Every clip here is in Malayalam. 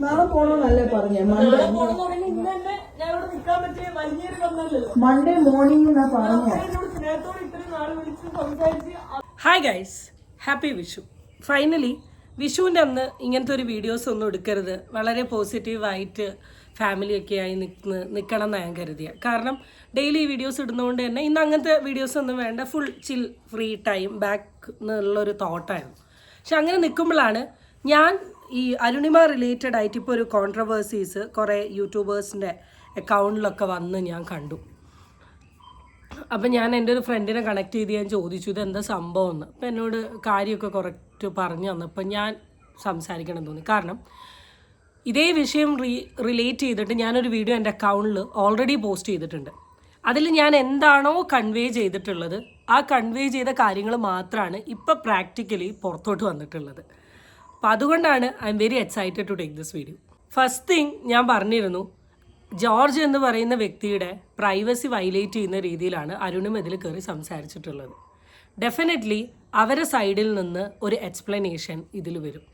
നാളെ പോണോന്നല്ലേ പറഞ്ഞേ? മൺഡേ മോർണിംഗ് എന്നാ പറഞ്ഞേ. Hi guys, happy Vishu. Finally വിഷുവിൻ്റെ അന്ന് ഇങ്ങനത്തെ ഒരു വീഡിയോസ് ഒന്നും എടുക്കരുത്, വളരെ പോസിറ്റീവായിട്ട് ഫാമിലിയൊക്കെ ആയി നിൽക്കണം എന്ന് ഞാൻ കരുതിയ. കാരണം ഡെയിലി വീഡിയോസ് ഇടുന്നതുകൊണ്ട് തന്നെ ഇന്ന് അങ്ങനത്തെ വീഡിയോസ് ഒന്നും വേണ്ട, ഫുൾ ചിൽ ഫ്രീ ടൈം ബാക്ക് എന്നുള്ളൊരു തോട്ടായിരുന്നു. പക്ഷെ അങ്ങനെ നിൽക്കുമ്പോഴാണ് ഞാൻ ഈ അരുണിമ റിലേറ്റഡ് ആയിട്ട് ഇപ്പോൾ ഒരു കോൺട്രവേഴ്സീസ് കുറേ യൂട്യൂബേഴ്സിൻ്റെ അക്കൗണ്ടിലൊക്കെ വന്ന് ഞാൻ കണ്ടു. അപ്പം ഞാൻ എൻ്റെ ഒരു ഫ്രണ്ടിനെ കണക്ട് ചെയ്ത് ഞാൻ ചോദിച്ചു ഇതെന്താ സംഭവം എന്ന്. അപ്പം എന്നോട് കാര്യമൊക്കെ കുറച്ച് പറഞ്ഞു തന്നപ്പോൾ ഞാൻ സംസാരിക്കണം തോന്നി. കാരണം ഇതേ വിഷയം റിലേറ്റ് ചെയ്തിട്ട് ഞാനൊരു വീഡിയോ എൻ്റെ അക്കൗണ്ടിൽ ഓൾറെഡി പോസ്റ്റ് ചെയ്തിട്ടുണ്ട്. അതിൽ ഞാൻ എന്താണോ കൺവേ ചെയ്തിട്ടുള്ളത് ആ കൺവേ ചെയ്ത കാര്യങ്ങൾ മാത്രമാണ് ഇപ്പോൾ പ്രാക്ടിക്കലി പുറത്തോട്ട് വന്നിട്ടുള്ളത്. അപ്പം അതുകൊണ്ടാണ് I am very excited to take this video. First thing ഞാൻ പറഞ്ഞിരുന്നു, ജോർജ് എന്ന് പറയുന്ന വ്യക്തിയുടെ പ്രൈവസി വയലേറ്റ് ചെയ്യുന്ന രീതിയിലാണ് അരുണും ഇതിൽ കയറി സംസാരിച്ചിട്ടുള്ളത്. ഡെഫിനറ്റ്ലി അവരുടെ സൈഡിൽ നിന്ന് ഒരു എക്സ്പ്ലനേഷൻ ഇതിൽ വരും.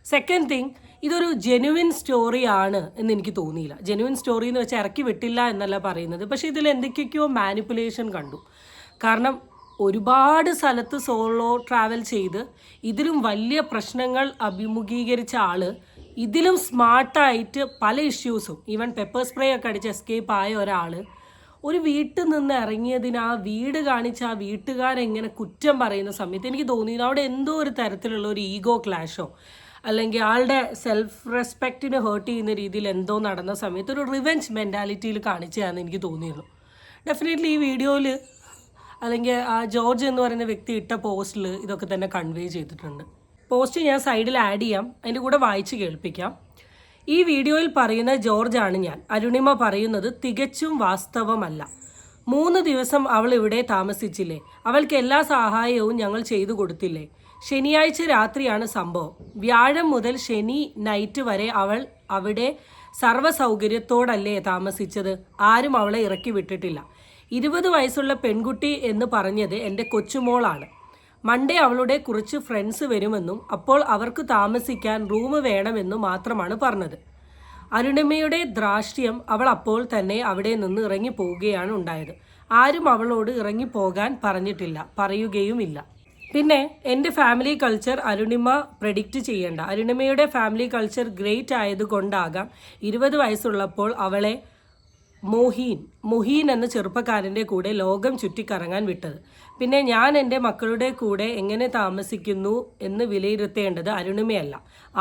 സെക്കൻഡ് തിങ്, ഇതൊരു ജെനുവിൻ സ്റ്റോറി ആണ് എന്ന് എനിക്ക് തോന്നിയില്ല. ജെനുവിൻ സ്റ്റോറി എന്ന് വെച്ചാൽ ഇറക്കി വിട്ടില്ല എന്നല്ല പറയുന്നത്, പക്ഷേ ഇതിൽ എന്തൊക്കെയൊക്കെയോ മാനിപ്പുലേഷൻ കണ്ടു. കാരണം ഒരുപാട് സ്ഥലത്ത് സോളോ ട്രാവൽ ചെയ്ത് ഇതിലും വലിയ പ്രശ്നങ്ങൾ അഭിമുഖീകരിച്ച ആൾ ഇതിലും സ്മാർട്ടായിട്ട് പല ഇഷ്യൂസും ഈവൻ പെപ്പർ സ്പ്രേ ഒക്കെ അടിച്ച് എസ്കേപ്പ് ആയ ഒരാൾ ഒരു വീട്ടിൽ നിന്ന് ഇറങ്ങിയതിന് ആ വീട് കാണിച്ച് ആ വീട്ടുകാരെങ്ങനെ കുറ്റം പറയുന്ന സമയത്ത് എനിക്ക് തോന്നിയത് അവിടെ എന്തോ ഒരു തരത്തിലുള്ള ഒരു ഈഗോ ക്ലാഷോ അല്ലെങ്കിൽ ആളുടെ സെൽഫ് റെസ്പെക്റ്റിന് ഹേർട്ട് ചെയ്യുന്ന രീതിയിൽ എന്തോ നടന്ന സമയത്ത് ഒരു റിവെഞ്ച് മെൻറ്റാലിറ്റിയിൽ കാണിച്ചതാണെന്ന് എനിക്ക് തോന്നിയിരുന്നു. ഡെഫിനറ്റ്ലി ഈ വീഡിയോയിൽ അല്ലെങ്കിൽ ആ ജോർജ് എന്ന് പറയുന്ന വ്യക്തി ഇട്ട പോസ്റ്റിൽ ഇതൊക്കെ തന്നെ കൺവേ ചെയ്തിട്ടുണ്ട്. പോസ്റ്റ് ഞാൻ സൈഡിൽ ആഡ് ചെയ്യാം, അതിൻ്റെ കൂടെ വായിച്ച് കേൾപ്പിക്കാം. ഈ വീഡിയോയിൽ പറയുന്ന ജോർജാണ് ഞാൻ. അരുണിമ പറയുന്നത് തികച്ചും വാസ്തവമല്ല. 3 ദിവസം അവൾ ഇവിടെ താമസിച്ചില്ലേ? അവൾക്ക് എല്ലാ സഹായവും ഞങ്ങൾ ചെയ്തു കൊടുത്തില്ലേ? ശനിയാഴ്ച രാത്രിയാണ് സംഭവം. വ്യാഴം മുതൽ ശനി നൈറ്റ് വരെ അവൾ അവിടെ സർവ്വസൗകര്യത്തോടല്ലേ താമസിച്ചത്? ആരും അവളെ ഇറക്കി വിട്ടിട്ടില്ല. 20 വയസ്സുള്ള പെൺകുട്ടി എന്ന് പറഞ്ഞത് എൻ്റെ കൊച്ചുമോളാണ്. മൺഡേ അവളുടെ കുറച്ച് ഫ്രണ്ട്സ് വരുമെന്നും അപ്പോൾ അവർക്ക് താമസിക്കാൻ റൂം വേണമെന്നും മാത്രമാണ് പറഞ്ഞത്. അരുണിമയുടെ ധാർഷ്ട്യം, അവൾ അപ്പോൾ തന്നെ അവിടെ നിന്ന് ഇറങ്ങിപ്പോവുകയാണ് ഉണ്ടായത്. ആരും അവളോട് ഇറങ്ങിപ്പോകാൻ പറഞ്ഞിട്ടില്ല, പറയുകയുമില്ല. പിന്നെ എൻ്റെ ഫാമിലി കൾച്ചർ അരുണിമ പ്രെഡിക്റ്റ് ചെയ്യേണ്ട. അരുണിമയുടെ ഫാമിലി കൾച്ചർ ഗ്രേറ്റ് ആയതുകൊണ്ടാകാം 20 വയസ്സുള്ളപ്പോൾ അവളെ മൊഹീൻ എന്ന ചെറുപ്പക്കാരൻ്റെ കൂടെ ലോകം ചുറ്റിക്കറങ്ങാൻ വിട്ടത്. പിന്നെ ഞാൻ എൻ്റെ മക്കളുടെ കൂടെ എങ്ങനെ താമസിക്കുന്നു എന്ന് വിലയിരുത്തേണ്ടത് അരുണിമയല്ല.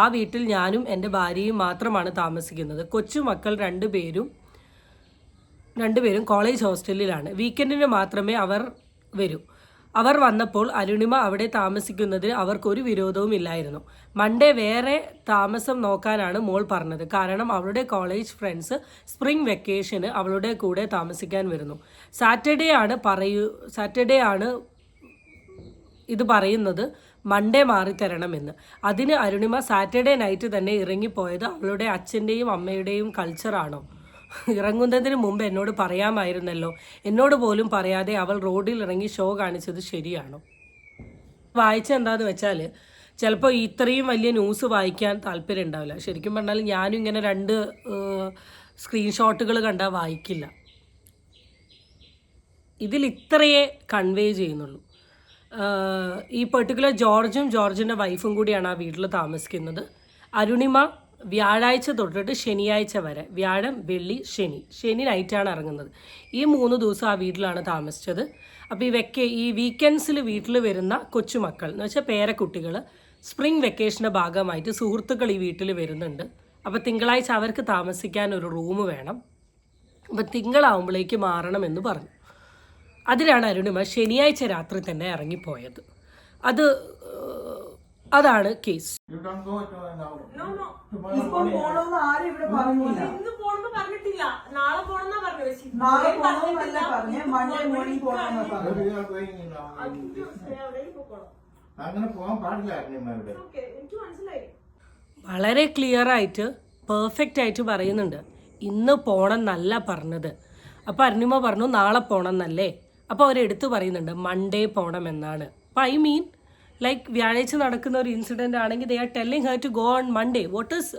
ആ വീട്ടിൽ ഞാനും എൻ്റെ ഭാര്യയും മാത്രമാണ് താമസിക്കുന്നത്. കൊച്ചുമക്കൾ രണ്ടുപേരും കോളേജ് ഹോസ്റ്റലിലാണ്. വീക്കെൻഡിന് മാത്രമേ അവർ വരൂ. അവർ വന്നപ്പോൾ അരുണിമ അവിടെ താമസിക്കുന്നതിന് അവർക്കൊരു വിരോധവും ഇല്ലായിരുന്നു. മൺഡേ വേറെ താമസം നോക്കാനാണ് മോൾ പറഞ്ഞത്. കാരണം അവളുടെ കോളേജ് ഫ്രണ്ട്സ് സ്പ്രിംഗ് വെക്കേഷന് അവളുടെ കൂടെ താമസിക്കാൻ വരുന്നു. സാറ്റർഡേ ആണ് ഇത് പറയുന്നത് മൺഡേ മാറിത്തരണമെന്ന്. അതിന് അരുണിമ സാറ്റർഡേ നൈറ്റ് തന്നെ ഇറങ്ങിപ്പോയത് അവളുടെ അച്ഛൻ്റെയും അമ്മയുടെയും കൾച്ചറാണോ? ഇറങ്ങുന്നതിന് മുമ്പ് എന്നോട് പറയാമായിരുന്നല്ലോ. എന്നോട് പോലും പറയാതെ അവൾ റോഡിൽ ഇറങ്ങി ഷോ കാണിച്ചത് ശരിയാണോ? വായിച്ചെന്താന്ന് വെച്ചാൽ ചിലപ്പോൾ ഇത്രയും വലിയ ന്യൂസ് വായിക്കാൻ താല്പര്യം ഉണ്ടാവില്ല. ശരിക്കും പറഞ്ഞാൽ ഞാനും ഇങ്ങനെ 2 സ്ക്രീൻഷോട്ടുകൾ കണ്ടാൽ വായിക്കില്ല. ഇതിൽ ഇത്രയേ കൺവേ ചെയ്യുന്നുള്ളൂ. ഈ പെർട്ടിക്കുലർ ജോർജിൻ്റെ വൈഫും കൂടിയാണ് ആ വീട്ടിൽ താമസിക്കുന്നത്. അരുണിമ വ്യാഴാഴ്ച തൊട്ടിട്ട് ശനിയാഴ്ച വരെ, വ്യാഴം വെള്ളി ശനി നൈറ്റാണ് ഇറങ്ങുന്നത്. ഈ 3 ദിവസം ആ വീട്ടിലാണ് താമസിച്ചത്. അപ്പോൾ ഈ വീക്കെൻഡ്സിൽ വീട്ടിൽ വരുന്ന കൊച്ചുമക്കൾ എന്ന് വെച്ചാൽ പേരക്കുട്ടികൾ സ്പ്രിംഗ് വെക്കേഷൻ്റെ ഭാഗമായിട്ട് സുഹൃത്തുക്കൾ ഈ വീട്ടിൽ വരുന്നുണ്ട്. അപ്പോൾ തിങ്കളാഴ്ച അവർക്ക് താമസിക്കാൻ ഒരു റൂം വേണം. അപ്പോൾ തിങ്കളാവുമ്പോഴേക്ക് മാറണമെന്ന് പറഞ്ഞു. അതിലാണ് അരുണിമ ശനിയാഴ്ച രാത്രി തന്നെ ഇറങ്ങിപ്പോയത്. അതാണ് കേസ്. ഇപ്പൊ പോണോന്ന് ആരും ഇവിടെ പറഞ്ഞില്ല. നാളെ പോണോന്നല്ല പറഞ്ഞേ, മൺഡേ മോർണിംഗ് പോണെന്നാ പറഞ്ഞത്. വളരെ ക്ലിയർ ആയിട്ട് പെർഫെക്റ്റ് ആയിട്ട് പറയുന്നുണ്ട്. ഇന്ന് പോണെന്നല്ല പറഞ്ഞത്. അപ്പോൾ അരുണിമ പറഞ്ഞു നാളെ പോണെന്നല്ലേ. അപ്പോൾ അവരെടുത്ത് പറയുന്നുണ്ട് മൺഡേ പോകണമെന്നാണ്. അപ്പോൾ ഐ മീൻ ലൈക്ക് വ്യാഴാഴ്ച നടക്കുന്ന ഒരു ഇൻസിഡൻ്റ് ആണെങ്കിൽ they are telling her to go on Monday. What is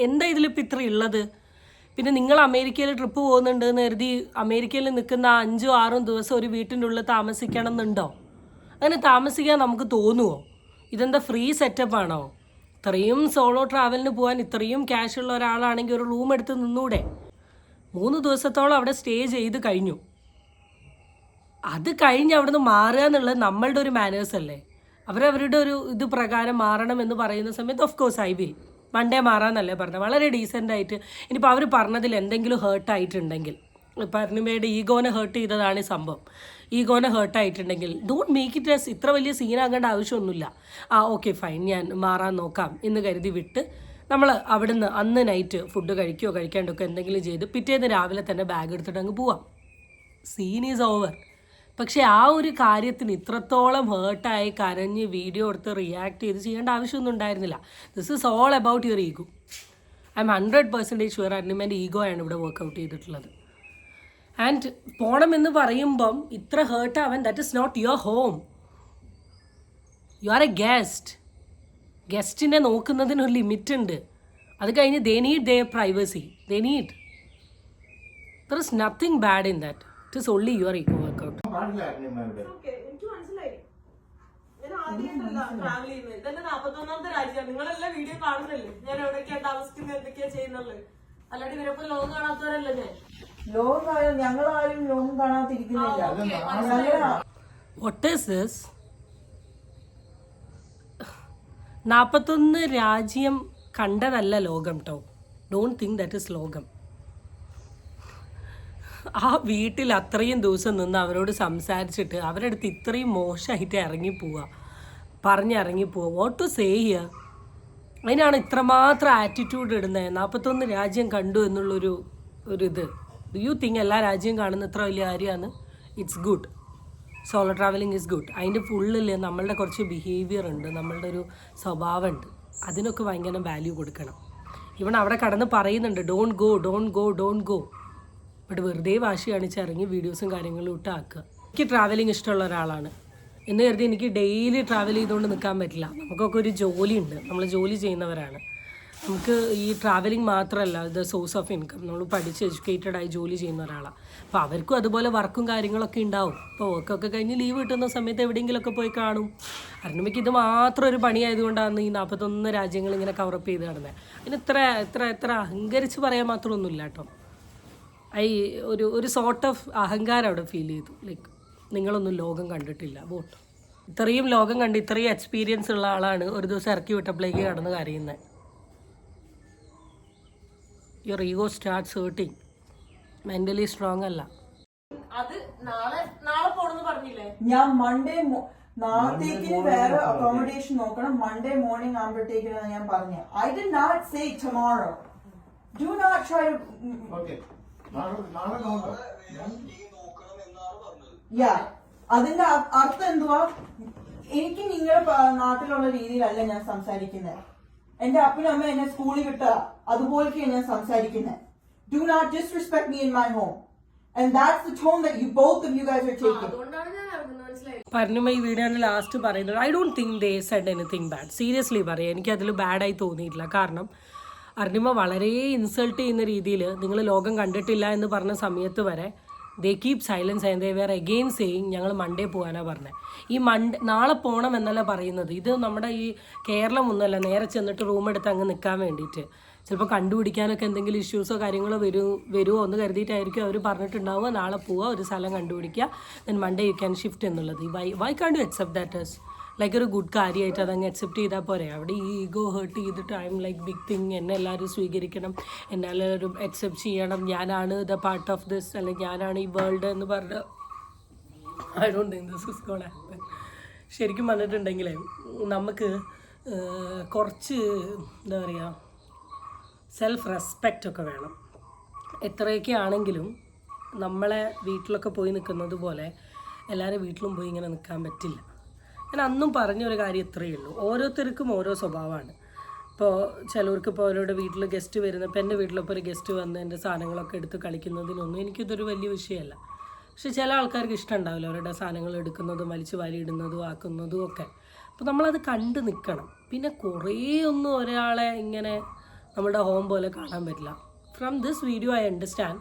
എന്താ ഇതിലിപ്പോൾ ഇത്ര ഉള്ളത്? പിന്നെ നിങ്ങൾ അമേരിക്കയിൽ ട്രിപ്പ് പോകുന്നുണ്ട് എന്ന് കരുതി അമേരിക്കയിൽ നിൽക്കുന്ന 5-6 ദിവസം ഒരു വീട്ടിൻ്റെ ഉള്ളിൽ താമസിക്കണം എന്നുണ്ടോ? അങ്ങനെ താമസിക്കാൻ നമുക്ക് തോന്നുമോ? ഇതെന്താ ഫ്രീ സെറ്റപ്പാണോ? ഇത്രയും സോളോ ട്രാവലിന് പോകാൻ ഇത്രയും ക്യാഷ് ഉള്ള ഒരാളാണെങ്കിൽ ഒരു റൂം എടുത്ത് നിന്നൂടെ? 3 ദിവസത്തോളം അവിടെ സ്റ്റേ ചെയ്ത് കഴിഞ്ഞു. അത് കഴിഞ്ഞ് അവിടെ നിന്ന് മാറുക എന്നുള്ളത് നമ്മളുടെ ഒരു മാനേഴ്സ് അല്ലേ? അവരവരുടെ ഒരു ഇത് പ്രകാരം മാറണം എന്ന് പറയുന്ന സമയത്ത് of course I will Monday മാറാമെന്നല്ലേ പറഞ്ഞത്. വളരെ ഡീസൻ്റ് ആയിട്ട്. ഇനിയിപ്പോൾ അവർ പറഞ്ഞതിൽ എന്തെങ്കിലും ഹേർട്ടായിട്ടുണ്ടെങ്കിൽ, ഇപ്പം അരുണിമയുടെ ഈഗോനെ ഹേർട്ട് ചെയ്തതാണ് ഈ സംഭവം. ഈഗോനെ ഹേർട്ടായിട്ടുണ്ടെങ്കിൽ ഡോണ്ട് മേക്ക് ഇറ്റ് ആസ് ഇത്ര വലിയ സീനാകേണ്ട ആവശ്യമൊന്നുമില്ല. ഓക്കെ ഫൈൻ, ഞാൻ മാറാൻ നോക്കാം എന്ന് കരുതി വിട്ട് നമ്മൾ അവിടുന്ന് അന്ന് നൈറ്റ് ഫുഡ് കഴിക്കുകയോ കഴിക്കാണ്ടൊക്കെ എന്തെങ്കിലും ചെയ്ത് പിറ്റേന്ന് രാവിലെ തന്നെ ബാഗ് എടുത്തിട്ട് അങ്ങ് പോവാം. Scene is over. പക്ഷേ ആ ഒരു കാര്യത്തിന് ഇത്രത്തോളം ഹേർട്ടായി കരഞ്ഞ് വീഡിയോ എടുത്ത് റിയാക്ട് ചെയ്ത് ചെയ്യേണ്ട ആവശ്യമൊന്നും ഉണ്ടായിരുന്നില്ല. This is all about your ego. I am 100% sure അരുണിമേൻ്റെ ഈഗോ ആണ് ഇവിടെ വർക്കൗട്ട് ചെയ്തിട്ടുള്ളത്. ആൻഡ് പോണമെന്ന് പറയുമ്പം ഇത്ര ഹേർട്ടാവാൻ, that is not your home. You are a guest. ഗസ്റ്റിനെ നോക്കുന്നതിനൊരു ലിമിറ്റ് ഉണ്ട്. അത് കഴിഞ്ഞ് they need their privacy. They need. There is nothing bad in that. It is only your ego work out. എനിക്ക് മനസ്സിലായി. ഞാൻ ആദ്യമായിട്ടല്ല ട്രാവൽ ചെയ്യുന്നത്. ഇതെന്റെ 41ാമത്തെ രാജ്യമാണ്. നിങ്ങളെല്ലാം വീഡിയോ കാണുന്നല്ലേ ഞാൻ എവിടെയൊക്കെയാണ് താമസിക്കുന്നത്, എന്തൊക്കെയാ ചെയ്യുന്നുള്ളത്. അല്ലാണ്ട് ഇവരൊപ്പം ലോകം കാണാത്തവരല്ല ഞാൻ. ലോകം ഞങ്ങളാരും ലോകം കാണാതിരിക്കുന്നില്ല. What is this? 41 രാജ്യം കണ്ടതല്ല ലോകം ട്ടോ. ഡോണ്ട് തിങ്ക് ദാറ്റ് ഇസ് ലോകം. ആ വീട്ടിൽ അത്രയും ദിവസം നിന്ന് അവരോട് സംസാരിച്ചിട്ട് അവരുടെ അടുത്ത് ഇത്രയും മോശമായിട്ട് ഇറങ്ങിപ്പോവുക, പറഞ്ഞിറങ്ങിപ്പോവുക. What to say here? അതിനാണ് ഇത്രമാത്രം ആറ്റിറ്റ്യൂഡ് ഇടുന്നത്. 41 രാജ്യം കണ്ടു എന്നുള്ളൊരു ഇത്. ഡു യു തിങ്ക് എല്ലാ രാജ്യവും കാണുന്ന ഇത്ര വലിയ കാര്യമാണ്? It's good. Solo travelling is good. അതിൻ്റെ ഫുള്ളിൽ നമ്മളുടെ കുറച്ച് ബിഹേവിയർ ഉണ്ട്, നമ്മളുടെ ഒരു സ്വഭാവമുണ്ട്. അതിനൊക്കെ ഭയങ്കര വാല്യൂ കൊടുക്കണം. ഇവൻ അവിടെ കടന്ന് പറയുന്നുണ്ട് don't go don't go don't go. But വെറുതെ വാശി കാണിച്ച് ഇറങ്ങി വീഡിയോസും കാര്യങ്ങളും ഇട്ട് ആക്കുക. എനിക്ക് ട്രാവലിംഗ് ഇഷ്ടമുള്ള ഒരാളാണ് എന്ന് കരുതി എനിക്ക് ഡെയിലി ട്രാവൽ ചെയ്തുകൊണ്ട് നിൽക്കാൻ പറ്റില്ല. നമുക്കൊക്കെ ഒരു ജോലിയുണ്ട്, നമ്മൾ ജോലി ചെയ്യുന്നവരാണ്. നമുക്ക് ഈ ട്രാവലിംഗ് മാത്രമല്ല ഇത് സോഴ്സ് ഓഫ് ഇൻകം. നമ്മൾ പഠിച്ച് എഡ്യൂക്കേറ്റഡ് ആയി ജോലി ചെയ്യുന്ന ഒരാളാണ്. അപ്പോൾ അവർക്കും അതുപോലെ വർക്കും കാര്യങ്ങളൊക്കെ ഉണ്ടാവും. അപ്പോൾ വർക്കൊക്കെ കഴിഞ്ഞ് ലീവ് കിട്ടുന്ന സമയത്ത് എവിടെയെങ്കിലുമൊക്കെ പോയി കാണും. അരുണിമയ്ക്ക് ഇത് മാത്രം ഒരു പണിയായതുകൊണ്ടാണ് ഈ 41 രാജ്യങ്ങൾ ഇങ്ങനെ കവറപ്പ് ചെയ്ത് നടന്നത്. അതിന് എത്ര അഹങ്കരിച്ച് പറയാൻ മാത്രമൊന്നുമില്ല കേട്ടോ. ഒരു സോർട്ട് ഓഫ് അഹങ്കാരം അവിടെ ഫീൽ ചെയ്തു. ലൈക്ക് നിങ്ങളൊന്നും ലോകം കണ്ടിട്ടില്ല. ബോട്ട് ഇത്രയും ലോകം കണ്ട് ഇത്രയും എക്സ്പീരിയൻസ് ഉള്ള ആളാണ് ഒരു ദിവസം ഇറക്കി വിട്ടപ്പോഴേക്ക് കടന്ന് കരയുന്നത്. Your ego starts hurting. Mentally strong അല്ല. അത് നാളെ പോണെന്ന് പറഞ്ഞില്ലേ? ഞാൻ മൺഡേ നാളത്തേക്ക് വേറെ അക്കോമഡേഷൻ നോക്കണം. മൺഡേ മോർണിംഗ് ആകുമ്പോഴത്തേക്കാണ് ഞാൻ പറഞ്ഞത്. I did not say tomorrow. Do not try to. അതിന്റെ അർത്ഥം എന്തുവാ? എനിക്ക് നിങ്ങളുടെ നാട്ടിലുള്ള രീതിയിലല്ല ഞാൻ സംസാരിക്കുന്നത്. എന്റെ അപ്പനും അമ്മ എന്നെ സ്കൂളിൽ വിട്ട അതുപോലെയൊക്കെയാണ് ഞാൻ സംസാരിക്കുന്നത്. Do not disrespect me in my home. And that's the tone that both of you guys are taking. പറഞ്ഞ ഈ വീഡിയോയുടെ ലാസ്റ്റ് പറയുന്നത് I don't think they Z anything bad. Seriously പറയാം, എനിക്കതിൽ ബാഡായി തോന്നിയിട്ടില്ല. കാരണം അരുണിമ വളരെ ഇൻസൾട്ട് ചെയ്യുന്ന രീതിയിൽ നിങ്ങൾ ലോകം കണ്ടിട്ടില്ല എന്ന് പറഞ്ഞ സമയത്ത് വരെ ദേ keep silence and they were again saying ഞങ്ങൾ മൺഡേ പോകാനാണ് പറഞ്ഞത്. ഈ നാളെ പോകണം എന്നല്ല പറയുന്നത്. ഇത് നമ്മുടെ ഈ കേരളം ഒന്നുമല്ല, നേരെ ചെന്നിട്ട് റൂം എടുത്ത് അങ്ങ് നിൽക്കാൻ വേണ്ടിയിട്ട്. ചിലപ്പോൾ കണ്ടുപിടിക്കാനൊക്കെ എന്തെങ്കിലും ഇഷ്യൂസോ കാര്യങ്ങളോ വരുമോ എന്ന് കരുതിയിട്ടായിരിക്കും അവർ പറഞ്ഞിട്ടുണ്ടാവുക നാളെ പോവുക, ഒരു സ്ഥലം കണ്ടുപിടിക്കുക, then Monday you can shift എന്നുള്ളത്. Why can't you accept that as like ഒരു ഗുഡ് കാര്യമായിട്ട് അതങ്ങ് അക്സെപ്റ്റ് ചെയ്താൽ പോരെ? അവിടെ ഈ ഈഗോ ഹേർട്ട് ചെയ്തിട്ട് I am like big thing, എന്നെ എല്ലാവരും സ്വീകരിക്കണം, എന്നെ എല്ലാവരും അക്സെപ്റ്റ് ചെയ്യണം, ഞാനാണ് ദ പാർട്ട് ഓഫ് ദിസ്, അല്ലെങ്കിൽ ഞാനാണ് ഈ വേൾഡ് എന്ന് പറഞ്ഞ I don't think this is gonna happen. ശരിക്കും പറഞ്ഞിട്ടുണ്ടെങ്കിൽ നമുക്ക് കുറച്ച് എന്താ പറയുക സെൽഫ് റെസ്പെക്റ്റ് ഒക്കെ വേണം. എത്രയൊക്കെ ആണെങ്കിലും നമ്മളെ വീട്ടിലൊക്കെ പോയി നിൽക്കുന്നത് പോലെ എല്ലാവരും വീട്ടിലും പോയി ഇങ്ങനെ നിൽക്കാൻ പറ്റില്ല. ഞാൻ അന്നും പറഞ്ഞൊരു കാര്യം ഇത്രയേ ഉള്ളൂ, ഓരോരുത്തർക്കും ഓരോ സ്വഭാവമാണ്. ഇപ്പോൾ ചിലവർക്ക് ഇപ്പോൾ അവരുടെ വീട്ടിൽ ഗസ്റ്റ് വരുന്ന, ഇപ്പോൾ എൻ്റെ വീട്ടിലിപ്പോൾ ഒരു ഗസ്റ്റ് വന്ന് എൻ്റെ സാധനങ്ങളൊക്കെ എടുത്ത് കളിക്കുന്നതിനൊന്നും എനിക്കിതൊരു വലിയ വിഷയമല്ല. പക്ഷെ ചില ആൾക്കാർക്ക് ഇഷ്ടമുണ്ടാവില്ല അവരുടെ സാധനങ്ങൾ എടുക്കുന്നതും വലിച്ചു വാരിയിടുന്നതും ആക്കുന്നതും ഒക്കെ. അപ്പോൾ നമ്മളത് കണ്ട് നിൽക്കണം. പിന്നെ കുറേ ഒന്നും ഒരാളെ ഇങ്ങനെ നമ്മുടെ ഹോം പോലെ കാണാൻ പറ്റില്ല. From this video I understand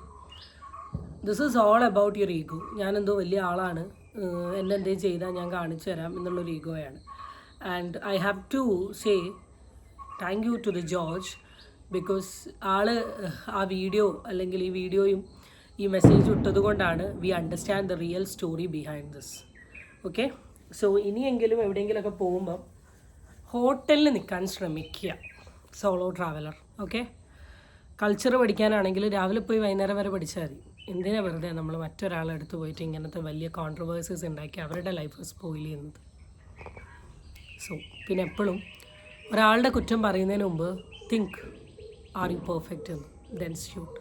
this is all about your ego. ഞാനെന്തോ വലിയ ആളാണ്, എന്നെ എന്തെങ്കിലും ചെയ്താൽ ഞാൻ കാണിച്ചു തരാം എന്നുള്ളൊരു ഈഗോയാണ്. And I have to say thank you to the George, because ആ വീഡിയോ അല്ലെങ്കിൽ ഈ വീഡിയോയും ഈ മെസ്സേജ് ഇട്ടത് കൊണ്ടാണ് we understand the real story behind this. Okay, so ഇനിയെങ്കിലും എവിടെയെങ്കിലുമൊക്കെ പോകുമ്പം ഹോട്ടലിൽ നിൽക്കാൻ ശ്രമിക്കുക, സോളോ ട്രാവലർ. ഓക്കെ, കൾച്ചർ പഠിക്കാനാണെങ്കിൽ രാവിലെ പോയി വൈകുന്നേരം വരെ പഠിച്ചാൽ മതി. എന്തിനാ വെറുതെ നമ്മൾ മറ്റൊരാളെ അടുത്ത് പോയിട്ട് ഇങ്ങനത്തെ വലിയ കോൺട്രവേഴ്സീസ് ഉണ്ടാക്കി അവരുടെ ലൈഫ് സ്പോയിൽ ചെയ്യുന്നത്. സോ പിന്നെ എപ്പോഴും ഒരാളുടെ കുറ്റം പറയുന്നതിന് മുമ്പ് തിങ്ക്, ആർ യു പെർഫെക്റ്റ് എന്ന്, then shoot.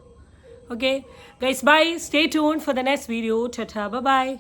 Okay guys, bye, stay tuned for the next video. Tata, bye bye.